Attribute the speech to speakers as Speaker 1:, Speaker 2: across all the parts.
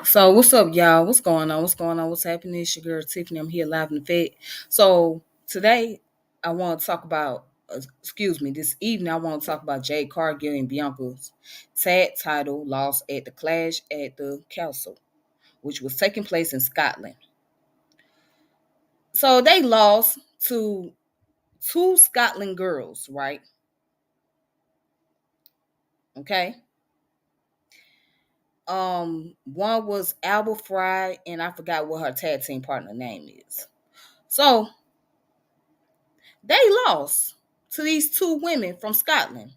Speaker 1: So what's up, y'all? What's going on? What's going on? What's happening? It's your girl Tiffany. I'm here live in effect. So today I want to talk about, this evening I want to talk about Jade Cargill and Bianca's tag title loss at the Clash at the Castle, which was taking place in Scotland. So they lost to two Scotland girls, right? Okay. One was Alba Fry, and I forgot what her tag team partner name is. So they lost to these two women from Scotland.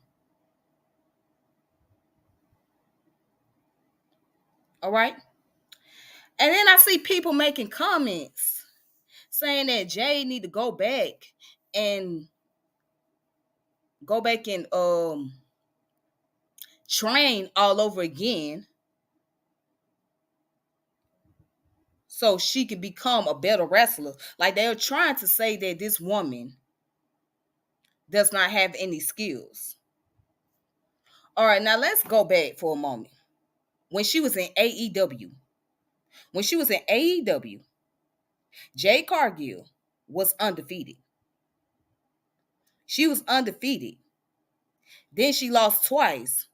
Speaker 1: All right. And then I see people making comments saying that Jade need to and go back and train all over again so she could become a better wrestler. Like they're trying to say that this woman does not have any skills. All right, now let's go back for a moment. When she was in AEW, when she was in AEW, Jade Cargill was undefeated. She was undefeated. Then she lost twice.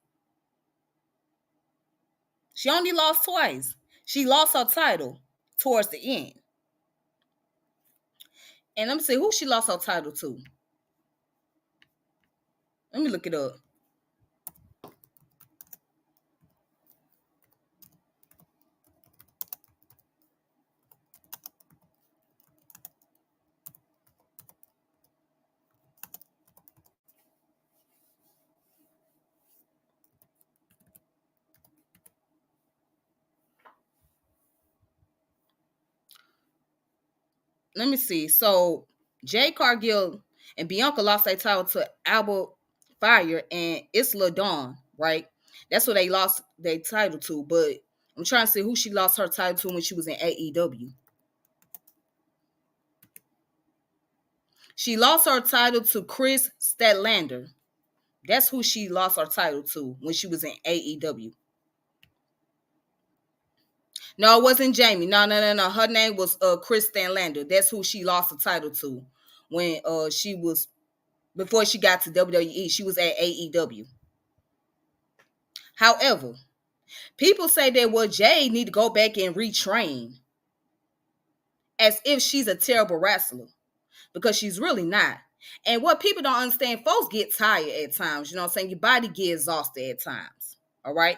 Speaker 1: She only lost twice. She lost her title towards the end. And let me see who she lost her title to. Let me look it up. Let me see. So Jade Cargill and Bianca lost their title to Albert Fire and Isla Dawn, right? That's what they lost their title to. But I'm trying to see who she lost her title to when she was in AEW. She lost her title to Chris Statlander. That's who she lost her title to when she was in AEW. No, it wasn't Jamie. No. Her name was Chris Statlander. That's who she lost the title to when she was before she got to WWE. She was at AEW. However, people say that Jade need to go back and retrain as if she's a terrible wrestler because she's really not. And what people don't understand, folks get tired at times. You know what I'm saying? Your body gets exhausted at times. All right.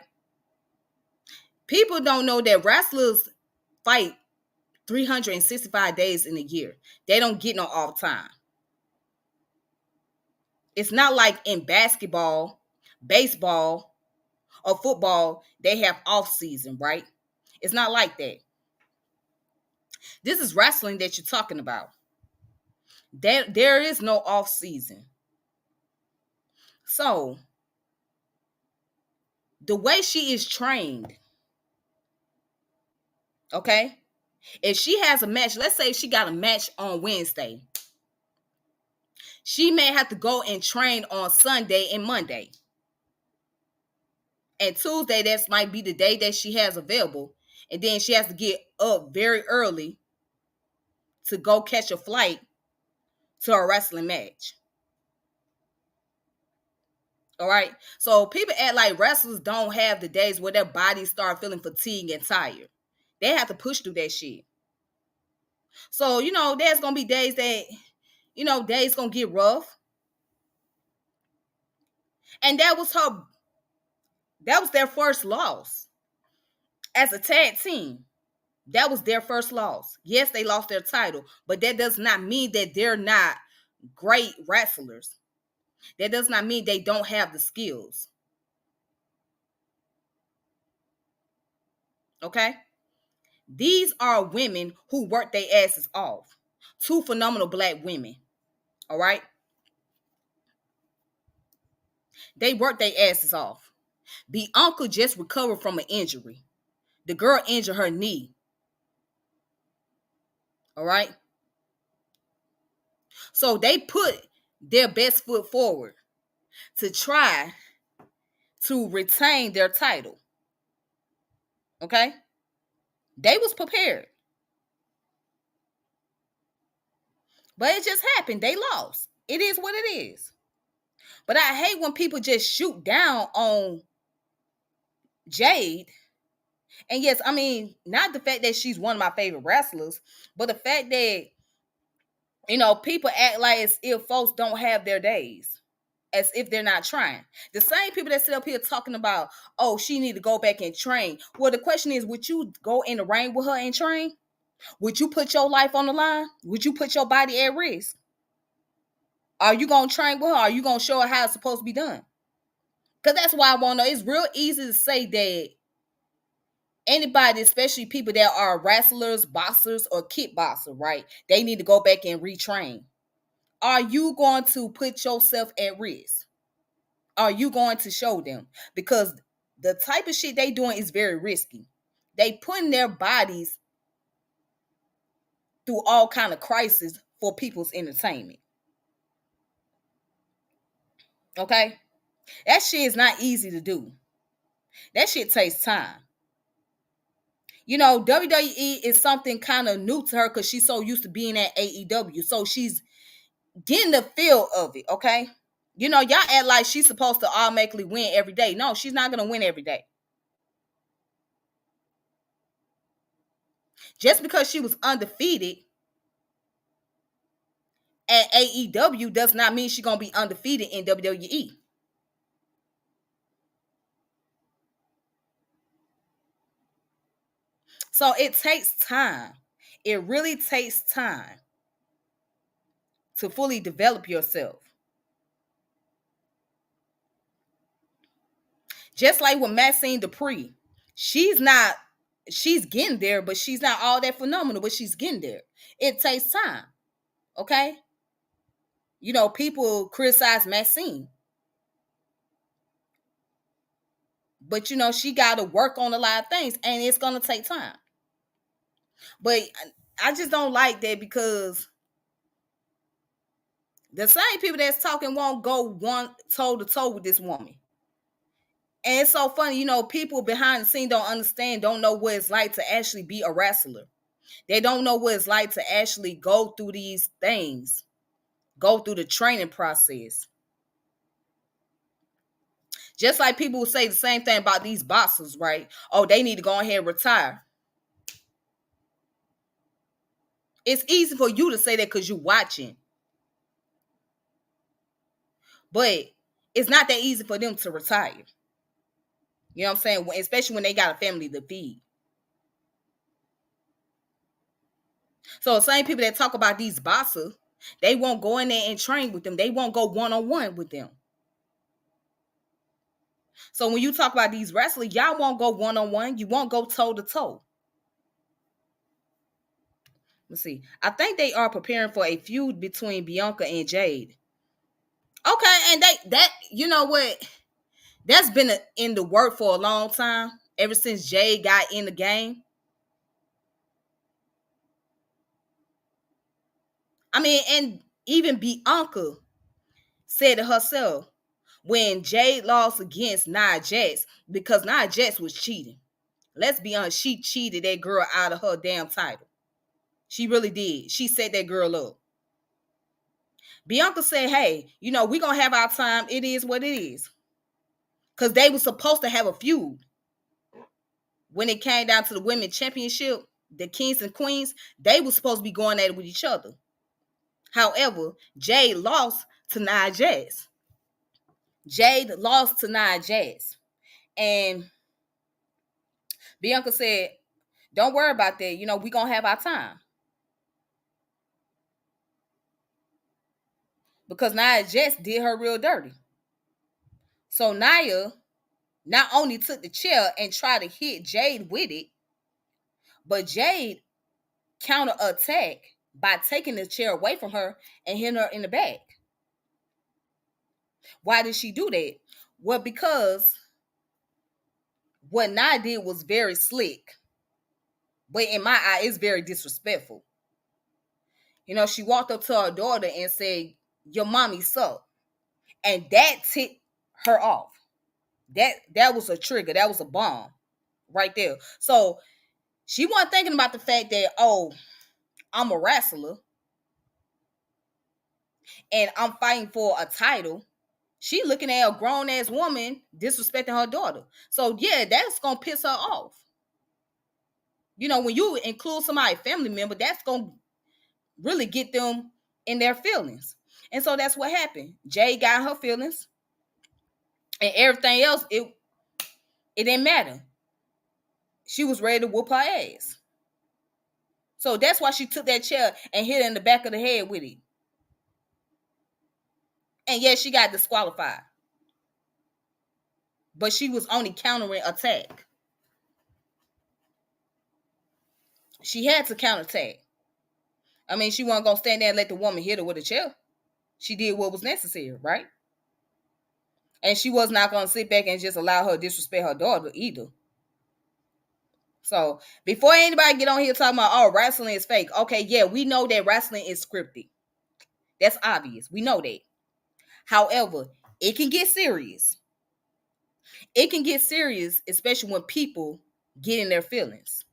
Speaker 1: People don't know that wrestlers fight 365 days in a year. They don't get no off time. It's not like in basketball, baseball, or football, they have off season, right? It's not like that. This is wrestling that you're talking about. There is no off season. So the way she is trained, okay? If she has a match, let's say she got a match on Wednesday, she may have to go and train on Sunday and Monday. And Tuesday, that might be the day that she has available. And then she has to get up very early to go catch a flight to a wrestling match. All right. So people act like wrestlers don't have the days where their bodies start feeling fatigued and tired. They have to push through that shit. So, there's going to be days that, days going to get rough. And that was their first loss as a tag team. That was their first loss. Yes, they lost their title, but that does not mean that they're not great wrestlers. That does not mean they don't have the skills. Okay? These are women who work their asses off. Two phenomenal black women. All right? They work their asses off. Bianca just recovered from an injury. The girl injured her knee. All right? So they put their best foot forward to try to retain their title. Okay? They was prepared. But it just happened. They lost. It is what it is. But I hate when people just shoot down on Jade. And yes, I mean, not the fact that she's one of my favorite wrestlers, but the fact that, people act like as if folks don't have their days, as if they're not trying. The same people that sit up here talking about, oh, she need to go back and train. Well, the question is, would you go in the ring with her and train? Would you put your life on the line? Would you put your body at risk? Are you going to train with her? Are you going to show her how it's supposed to be done? Because that's why I want to know. It's real easy to say that anybody, especially people that are wrestlers, boxers, or kickboxers, right? They need to go back and retrain. Are you going to put yourself at risk? Are you going to show them? Because the type of shit they doing is very risky. They putting their bodies through all kind of crises for people's entertainment. Okay? That shit is not easy to do. That shit takes time. WWE is something kind of new to her because she's so used to being at AEW. So she's getting the feel of it, okay? Y'all act like she's supposed to automatically win every day. No, she's not going to win every day. Just because she was undefeated at AEW does not mean she's going to be undefeated in WWE. So it takes time. It really takes time to fully develop yourself. Just like with Maxine Dupree, she's getting there, but she's not all that phenomenal, but she's getting there. It takes time. Okay? People criticize Maxine. But she got to work on a lot of things, and it's going to take time. But I just don't like that because the same people that's talking won't go one toe to toe with this woman. And it's so funny, people behind the scene don't know what it's like to actually be a wrestler. They don't know what it's like to actually go through these things, go through the training process. Just like people will say the same thing about these boxers, right? Oh, they need to go ahead and retire. It's easy for you to say that because you're watching. But it's not that easy for them to retire. You know what I'm saying? Especially when they got a family to feed. So the same people that talk about these boxers, they won't go in there and train with them. They won't go one-on-one with them. So when you talk about these wrestlers, y'all won't go one-on-one. You won't go toe-to-toe. Let's see. I think they are preparing for a feud between Bianca and Jade. Okay, and that you know what? That's been in the work for a long time. Ever since Jade got in the game. I mean, and even Bianca said it herself when Jade lost against Nia Jax because Nia Jax was cheating. Let's be honest, she cheated that girl out of her damn title. She really did. She set that girl up. Bianca said, hey, we're going to have our time. It is what it is. Because they were supposed to have a feud. When it came down to the women's championship, the kings and queens, they were supposed to be going at it with each other. However, Jade lost to Nia Jax. Jade lost to Nia Jax. And Bianca said, don't worry about that. We're going to have our time. Because Nia Jax did her real dirty. So Nia not only took the chair and tried to hit Jade with it, but Jade counter-attacked by taking the chair away from her and hitting her in the back. Why did she do that? Well, because what Nia did was very slick. But in my eye, it's very disrespectful. She walked up to her daughter and said, your mommy sucked. And that ticked her off. That was a trigger. That was a bomb right there. So She wasn't thinking about the fact that, oh, I'm a wrestler and I'm fighting for a title. She looking at a grown ass woman disrespecting her daughter. So yeah, that's gonna piss her off. You know, when you include somebody family member, that's gonna really get them in their feelings. And so that's what happened. Jade got her feelings, and everything else, it didn't matter. She was ready to whoop her ass. So that's why she took that chair and hit her in the back of the head with it. And yes, she got disqualified. But she was only countering attack. She had to counterattack. I mean, she wasn't gonna stand there and let the woman hit her with a chair. She did what was necessary, right? And she was not gonna sit back and just allow her to disrespect her daughter either. So before anybody get on here talking about, oh, wrestling is fake. Okay, yeah, we know that wrestling is scripted. That's obvious. We know that. However, it can get serious. It can get serious, especially when people get in their feelings.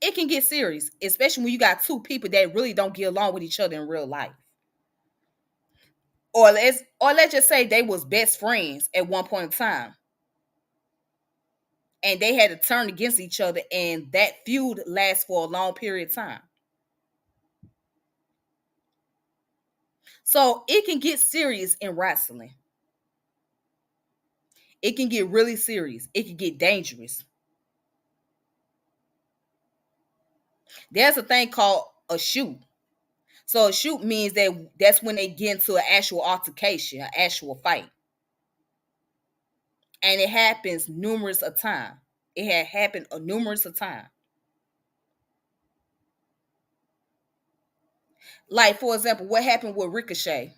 Speaker 1: It can get serious, especially when you got two people that really don't get along with each other in real life. Or let's just say they was best friends at one point in time. And they had to turn against each other, and that feud lasts for a long period of time. So it can get serious in wrestling. It can get really serious. It can get dangerous. There's a thing called a shoot. So a shoot means that's when they get into an actual altercation, an actual fight. And it happens numerous a time. It had happened a numerous of time. Like, for example, what happened with Ricochet?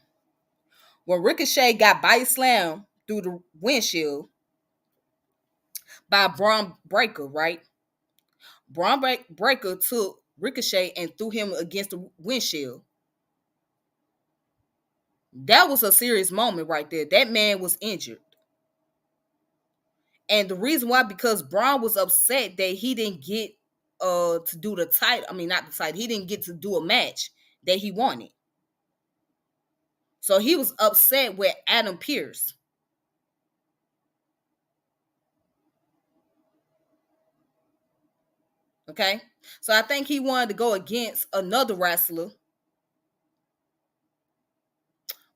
Speaker 1: When Ricochet got body slammed through the windshield by Braun Breaker, right? Braun Breaker took Ricochet and threw him against the windshield. That was a serious moment right there. That man was injured. And the reason why, because Braun was upset that he didn't get to do the title. I mean, not the title. He didn't get to do a match that he wanted. So he was upset with Adam Pearce. Okay. So I think he wanted to go against another wrestler,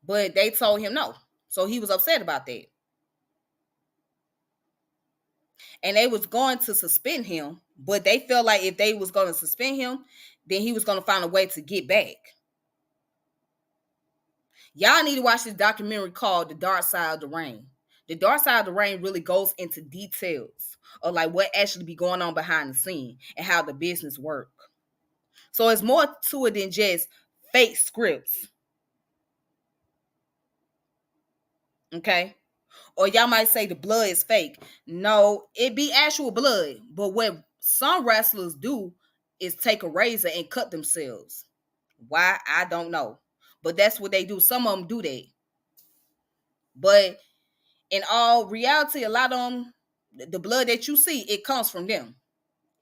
Speaker 1: but they told him no. So he was upset about that. And they was going to suspend him, but they felt like if they was going to suspend him, then he was going to find a way to get back. Y'all need to watch this documentary called The Dark Side of the Ring. The Dark Side of the Ring really goes into details of like what actually be going on behind the scene and how the business work. So it's more to it than just fake scripts. Okay? Or y'all might say the blood is fake. No, it be actual blood. But what some wrestlers do is take a razor and cut themselves. Why? I don't know. But that's what they do. Some of them do that. But in all reality, a lot of them, the blood that you see, it comes from them.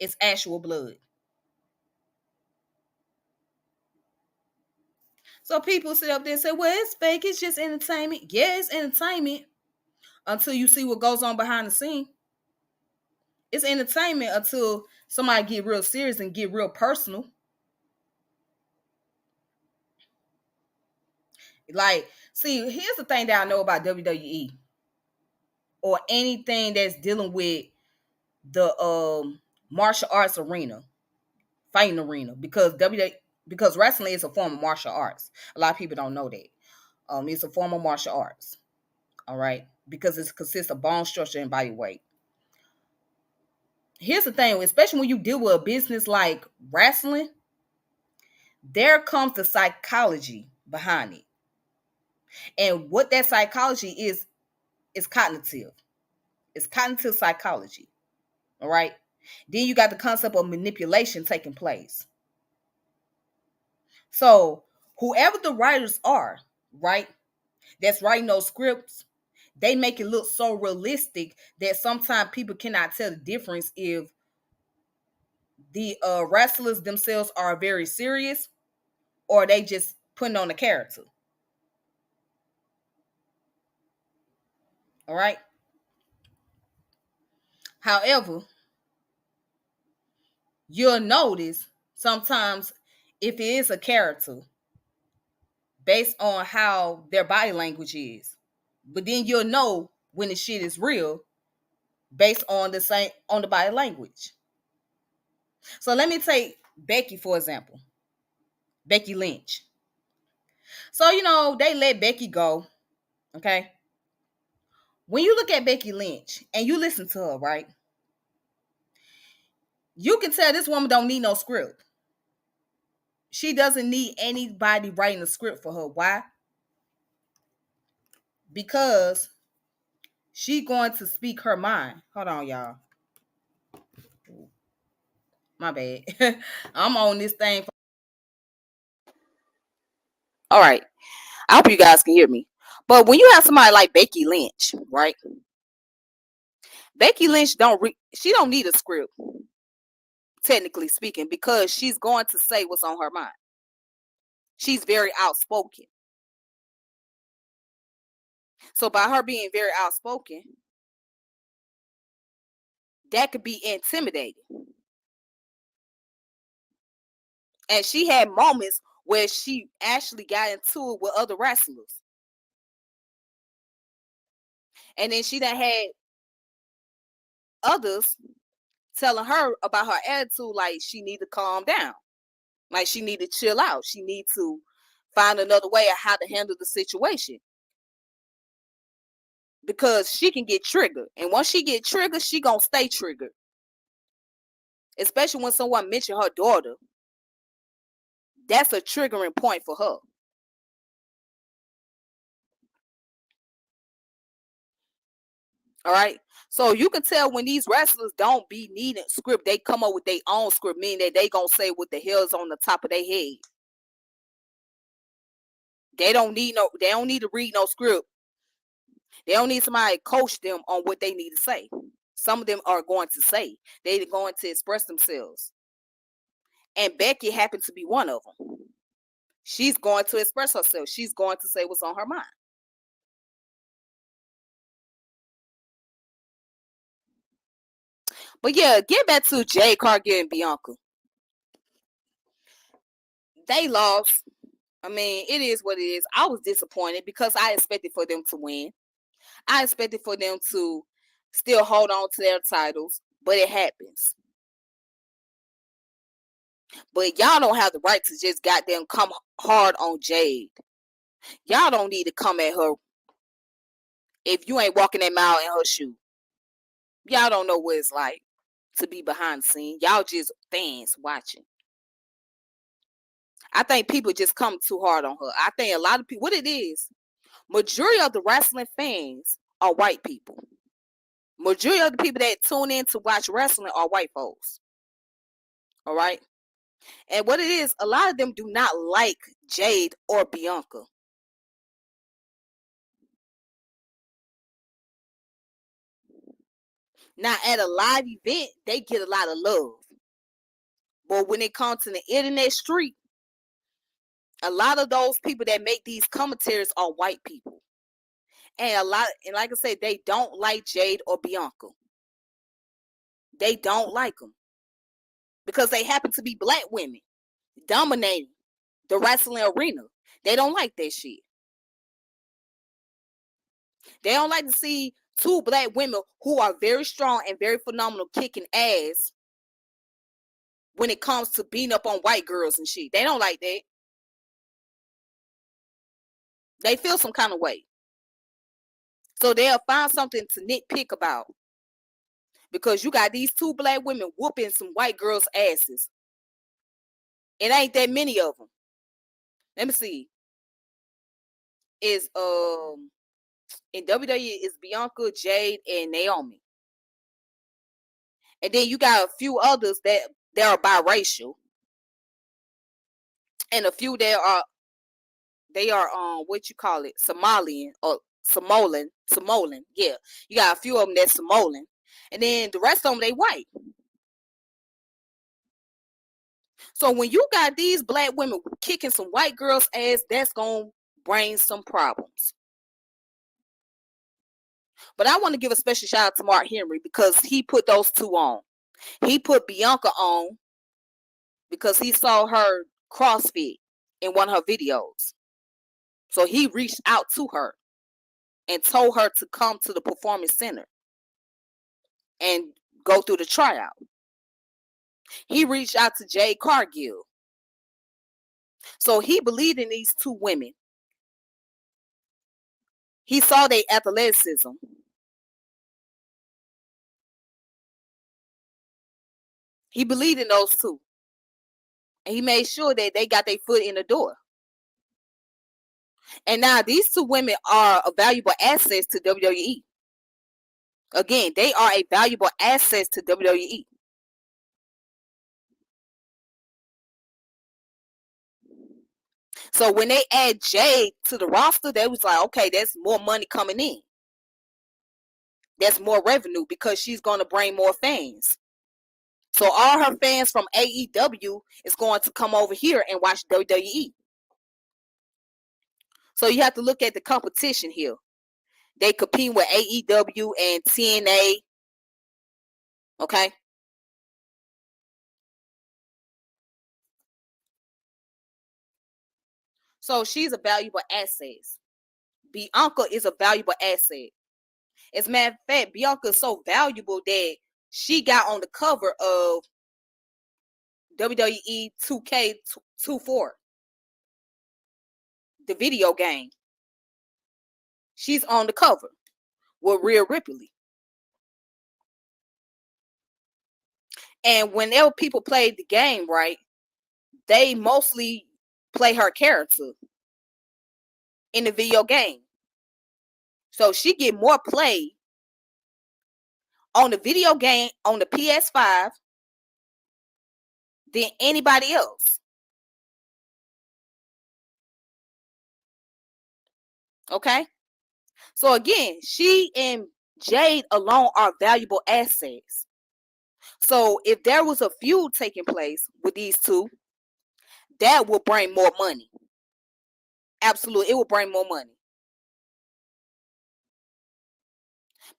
Speaker 1: It's actual blood. So people sit up there and say, well, it's fake. It's just entertainment. Yeah, it's entertainment until you see what goes on behind the scene. It's entertainment until somebody get real serious and get real personal. Like, see, here's the thing that I know about WWE or anything that's dealing with the martial arts arena, fighting arena, because wrestling is a form of martial arts. A lot of people don't know that. It's a form of martial arts. All right, because it consists of bone structure and body weight. Here's the thing, especially when you deal with a business like wrestling, there comes the psychology behind it. And what that psychology is cognitive. It's cognitive psychology. All right. Then you got the concept of manipulation taking place. So whoever the writers are, right, that's writing those scripts, they make it look so realistic that sometimes people cannot tell the difference if the wrestlers themselves are very serious, or they just putting on a character. All right. However, you'll notice sometimes if it is a character based on how their body language is. But then you'll know when the shit is real based on the body language. So let me take Becky for example. Becky Lynch. So they let Becky go. Okay. When you look at Becky Lynch and you listen to her, right? You can tell this woman don't need no script. She doesn't need anybody writing a script for her. Why? Because she going to speak her mind. Hold on, y'all. My bad. I'm on this thing. All right. I hope you guys can hear me. But when you have somebody like Becky Lynch, right? Becky Lynch she don't need a script, technically speaking, because she's going to say what's on her mind. She's very outspoken. So by her being very outspoken, that could be intimidating. And she had moments where she actually got into it with other wrestlers. And then she done had others telling her about her attitude, like she need to calm down. Like she need to chill out. She need to find another way of how to handle the situation. Because she can get triggered. And once she get triggered, she gonna stay triggered. Especially when someone mentioned her daughter. That's a triggering point for her. All right. So you can tell when these wrestlers don't be needing script, they come up with their own script, meaning that they gonna say what the hell's on the top of their head. They don't need to read no script. They don't need somebody to coach them on what they need to say. Some of them are going to say. They're going to express themselves. And Becky happened to be one of them. She's going to express herself. She's going to say what's on her mind. But yeah, get back to Jade, Cargill, and Bianca. They lost. I mean, it is what it is. I was disappointed because I expected for them to win. I expected for them to still hold on to their titles, but it happens. But y'all don't have the right to just goddamn come hard on Jade. Y'all don't need to come at her if you ain't walking that mile in her shoe. Y'all don't know what it's like to be behind the scene. Y'all just fans watching. I think people just come too hard on her. I think a lot of people, what it is, majority of the wrestling fans are white people. Majority of the people that tune in to watch wrestling are white folks. All right. And what it is, a lot of them do not like Jade or Bianca. Now, at a live event, they get a lot of love. But when it comes to the internet street, a lot of those people that make these commentaries are white people. And like I said, they don't like Jade or Bianca. They don't like them. Because they happen to be black women dominating the wrestling arena. They don't like that shit. They don't like to see two black women who are very strong and very phenomenal kicking ass when it comes to beating up on white girls and shit. They don't like that. They feel some kind of way. So they'll find something to nitpick about. Because you got these two black women whooping some white girls' asses. It ain't that many of them. Let me see. Is in WWE is Bianca, Jade, and Naomi. And then you got a few others that are biracial. And a few they are what you call it, Somalian or Samoan. Yeah. You got a few of them that's Samoan. And then the rest of them they white. So when you got these black women kicking some white girls' ass, that's gonna bring some problems. But I want to give a special shout out to Mark Henry because he put those two on. He put Bianca on because he saw her CrossFit in one of her videos. So he reached out to her and told her to come to the performance center and go through the tryout. He reached out to Jade Cargill. So he believed in these two women. He saw their athleticism. He believed in those two. And he made sure that they got their foot in the door. And now these two women are a valuable asset to WWE. Again, they are a valuable asset to WWE. So when they add Jade to the roster, they was like, okay, that's more money coming in. That's more revenue because she's going to bring more fans. So all her fans from AEW is going to come over here and watch WWE. So you have to look at the competition here. They compete with AEW and TNA. Okay. So she's a valuable asset. Bianca is a valuable asset. As a matter of fact, Bianca is so valuable that she got on the cover of WWE 2K24, the video game. She's on the cover with Rhea Ripley. And whenever people play the game, right, they mostly play her character in the video game. So she get more play on the video game on the PS5 than anybody else. Okay? So again, she and Jade alone are valuable assets. So if there was a feud taking place with these two, that will bring more money. Absolutely, it will bring more money.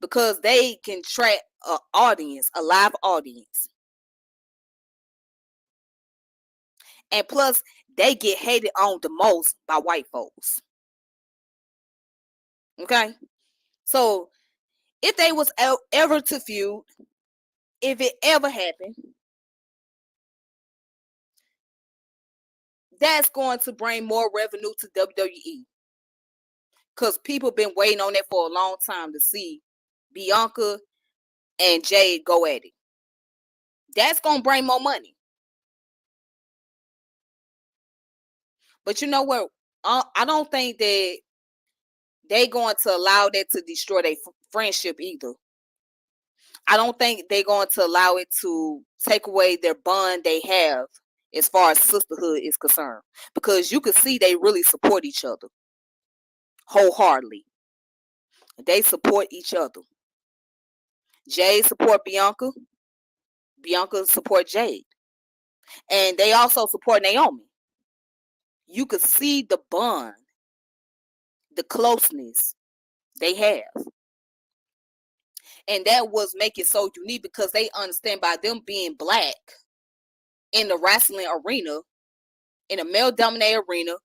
Speaker 1: Because they can track an audience, a live audience. And plus, they get hated on the most by white folks. Okay? So, if they was ever to feud, if it ever happened, that's going to bring more revenue to WWE. Because people been waiting on that for a long time to see Bianca and Jade go at it. That's going to bring more money. But you know what? I don't think that they going to allow that to destroy their friendship either. I don't think they're going to allow it to take away their bond they have as far as sisterhood is concerned. Because you can see they really support each other wholeheartedly. They support each other. Jade support Bianca. Bianca support Jade. And they also support Naomi. You could see the bond, the closeness they have. And that was make it so unique because they understand by them being black in the wrestling arena, in a male-dominated arena,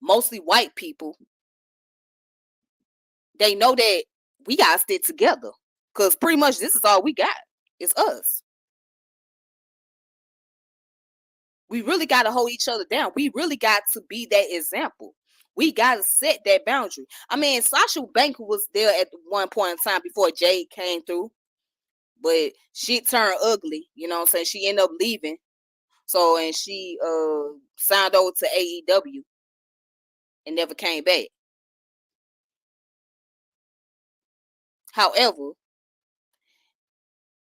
Speaker 1: mostly white people, they know that we got to stick together because pretty much this is all we got. It's us. We really got to hold each other down. We really got to be that example. We got to set that boundary. I mean, Sasha Banks was there at one point in time before Jade came through, but shit turned ugly. You know what I'm saying? She ended up leaving. So, and she signed over to AEW and never came back. However,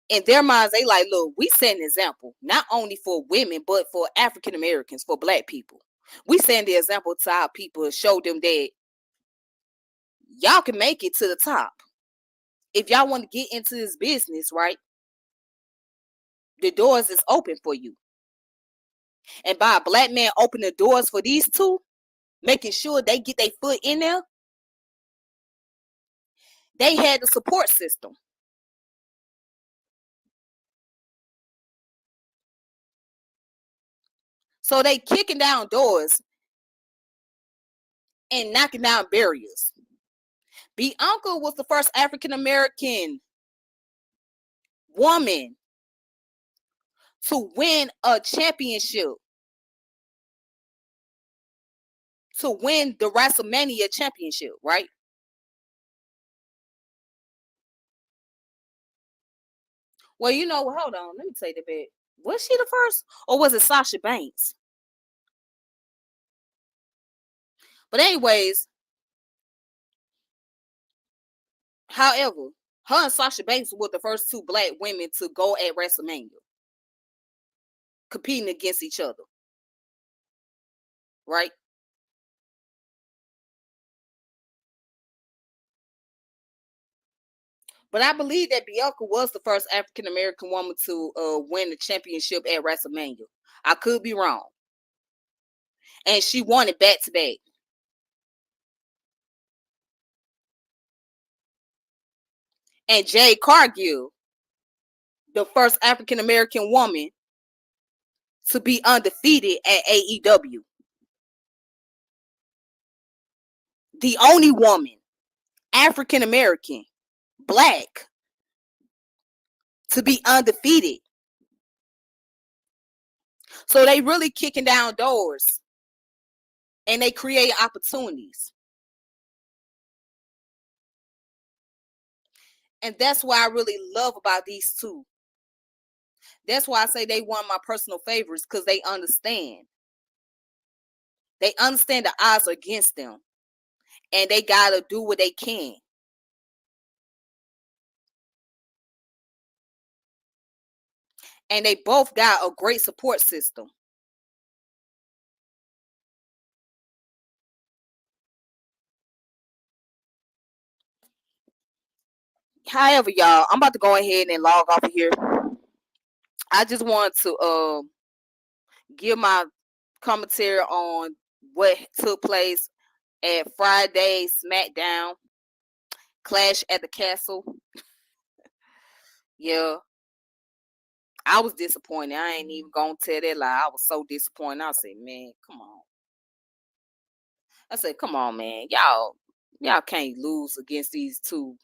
Speaker 1: in their minds, they like, look, we set an example, not only for women, but for African Americans, for black people. We send the example to our people and show them that y'all can make it to the top. If y'all want to get into this business, right? The doors is open for you. And by a black man opening the doors for these two, making sure they get their foot in there, they had the support system. So they kicking down doors and knocking down barriers. Bianca was the first African American woman to win a championship, to win the WrestleMania championship, right? Well, you know, hold on, let me take that back. Was she the first, or was it Sasha Banks? But anyways, however, her and Sasha Banks were the first two black women to go at WrestleMania, competing against each other, right? But I believe that Bianca was the first African American woman to win the championship at WrestleMania. I could be wrong. And she won it back to back. And Jade Cargill, the first African American woman to be undefeated at AEW. The only woman, African American, black, to be undefeated. So they really kicking down doors and they create opportunities. And that's what I really love about these two. That's why I say they one of my personal favorites, because they understand. They understand the odds are against them. And they gotta do what they can. And they both got a great support system. However, y'all, I'm about to go ahead and log off of here. I just want to give my commentary on what took place at Friday SmackDown Clash at the Castle. Yeah, I was disappointed. I ain't even gonna tell that lie. I was so disappointed. I said, man, come on. I said, come on, man. Y'all can't lose against these two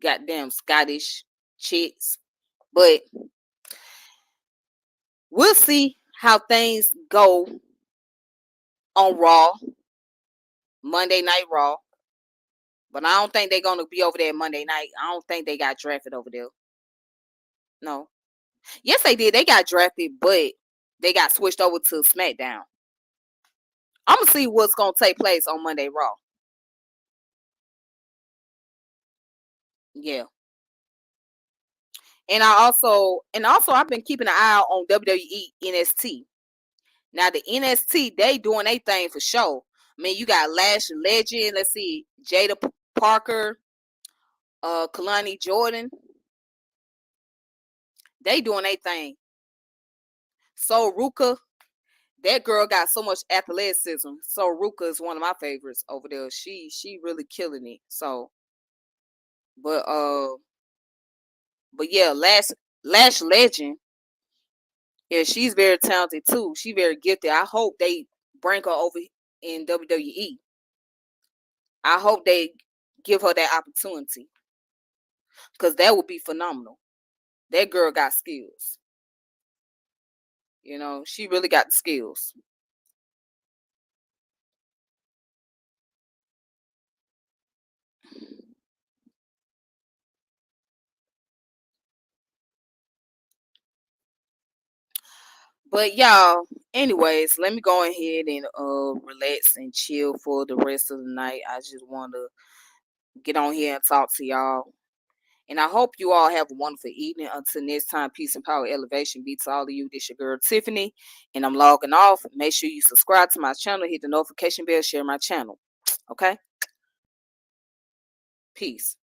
Speaker 1: goddamn Scottish chicks. But we'll see how things go on Raw, Monday Night Raw. But I don't think they're gonna be over there Monday night. I don't think they got drafted over there. No. Yes, they did. They got drafted, but they got switched over to SmackDown. I'm gonna see what's gonna take place on Monday Raw. Yeah. And also I've been keeping an eye out on WWE NXT. Now the NXT, they doing their thing for sure. I mean, you got Lash Legend, let's see, Jada Parker, Kalani Jordan. They doing their thing. So Ruka, that girl got so much athleticism. So Ruka is one of my favorites over there. She really killing it. So, but yeah, Lash Legend, yeah, she's very talented too. She very gifted. I hope they bring her over in WWE. I hope they give her that opportunity, because that would be phenomenal. That girl got skills. You know, she really got the skills. But y'all, anyways, let me go ahead and relax and chill for the rest of the night. I just want to get on here and talk to y'all. And I hope you all have a wonderful evening. Until next time, peace and power, elevation be to all of you. This your girl Tiffany, and I'm logging off. Make sure you subscribe to my channel, hit the notification bell, share my channel. Okay? Peace.